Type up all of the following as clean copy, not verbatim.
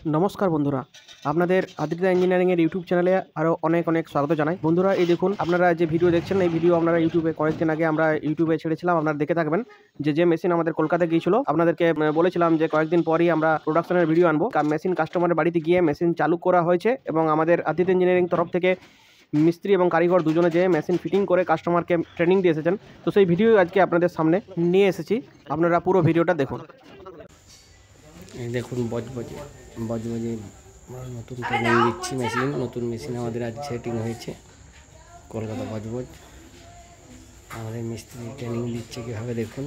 নমস্কার বন্ধুরা, আপনাদের আদিত্যা ইঞ্জিনিয়ারিংয়ের ইউটিউব চ্যানেলে আরও অনেক অনেক স্বাগত জানাই। বন্ধুরা, এই দেখুন, আপনারা যে ভিডিও দেখছেন, এই ভিডিও আপনারা ইউটিউবে কয়েকদিন আগে আমরা ইউটিউবে ছেড়েছিলাম। আপনারা দেখে থাকবেন যে মেশিন আমাদের কলকাতা গিয়েছিল। আপনাদেরকে বলেছিলাম যে কয়েকদিন পরই আমরা প্রোডাকশনের ভিডিও আনবো। মেশিন কাস্টমারের বাড়িতে গিয়ে মেশিন চালু করা হয়েছে এবং আমাদের আদিত্যা ইঞ্জিনিয়ারিং তরফ থেকে মিস্ত্রি এবং কারিগর দুজনে যে মেশিন ফিটিং করে কাস্টমারকে ট্রেনিং দিয়ে এসেছেন। তো সেই ভিডিও আজকে আপনাদের সামনে নিয়ে এসেছি। আপনারা পুরো ভিডিওটা দেখুন। দেখুন বজবজে আমরা নতুন ট্রেনিং দিচ্ছি। নতুন মেশিন আমাদের আজ সেটিং হয়েছে কলকাতা বজবজ। আমাদের মিস্ত্রি ট্রেনিং দিচ্ছে কীভাবে দেখুন।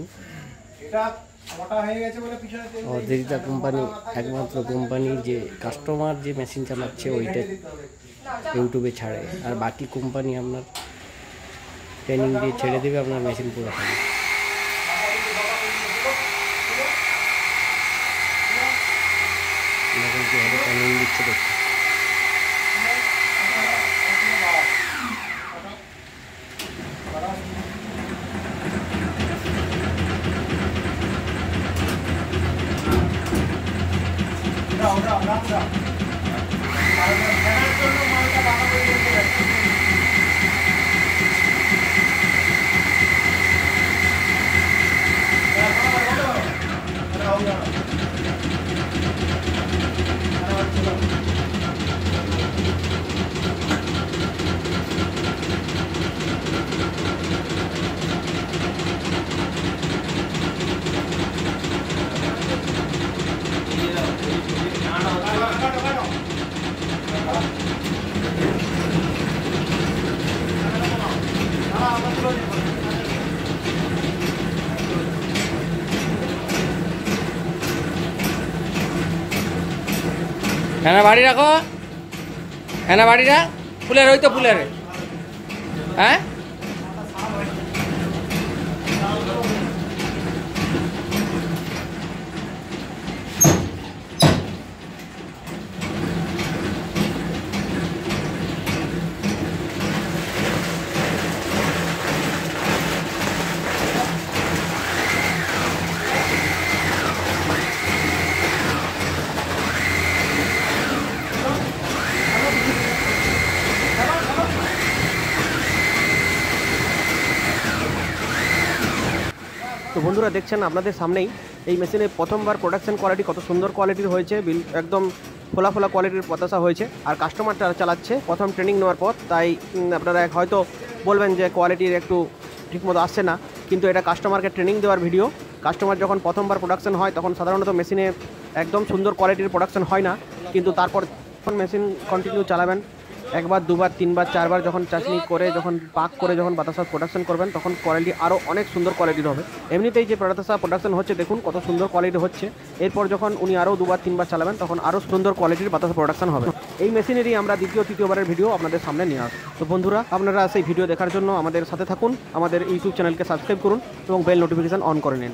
অদ্রিতা কোম্পানি একমাত্র কোম্পানি যে কাস্টমার যে মেশিন চালাচ্ছে ওইটা ইউটিউবে ছাড়ে, আর বাকি কোম্পানি আপনার ট্রেনিং দিয়ে ছেড়ে দেবে, আপনার মেশিন পুরো থাকবে। কীভাবে ট্রেনিং দিচ্ছে দেখুন। হ্যাঁ বাড়ি রাখো, হ্যাঁ বাড়ি রাখ, ফুলের ওই তো ফুলের। হ্যাঁ তো বন্ধুরা, দেখছেন আপনাদের সামনেই এই মেশিনে প্রথমবার প্রোডাকশন কোয়ালিটি কত সুন্দর কোয়ালিটির হয়েছে। একদম ফোলা ফোলা কোয়ালিটির পতাসা হয়েছে। আর কাস্টমার চালাচ্ছে প্রথম ট্রেনিং নেওয়ার পর, তাই আপনারা হয়তো বলবেন যে কোয়ালিটির একটু ঠিকমতো আসছে না, কিন্তু এটা কাস্টমারকে ট্রেনিং দেওয়ার ভিডিও। কাস্টমার যখন প্রথমবার প্রোডাকশন হয় তখন সাধারণত মেশিনে একদম সুন্দর কোয়ালিটির প্রোডাকশন হয় না, কিন্তু তারপর যখন মেশিন কন্টিনিউ চালাবেন, একবার দুবার তিনবার চারবার যখন চাষনি করে যখন পাক করে যখন বাতাসা প্রোডাকশন করবেন, তখন কোয়ালিটি আরও অনেক সুন্দর কোয়ালিটির হবে। এমনিতেই যে বাতাসা প্রোডাকশন হচ্ছে দেখুন কত সুন্দর কোয়ালিটি হচ্ছে। এরপর যখন উনি আরও দুবার তিনবার চালাবেন তখন আরও সুন্দর কোয়ালিটির বাতাসা প্রোডাকশন হবে। এই মেশিনেরই আমরা দ্বিতীয় তৃতীয়বারের ভিডিও আপনাদের সামনে নিয়ে আসবো। তো বন্ধুরা, আপনারা সেই ভিডিও দেখার জন্য আমাদের সাথে থাকুন, আমাদের ইউটিউব চ্যানেলকে সাবস্ক্রাইব করুন এবং বেল নোটিফিকেশান অন করে নিন।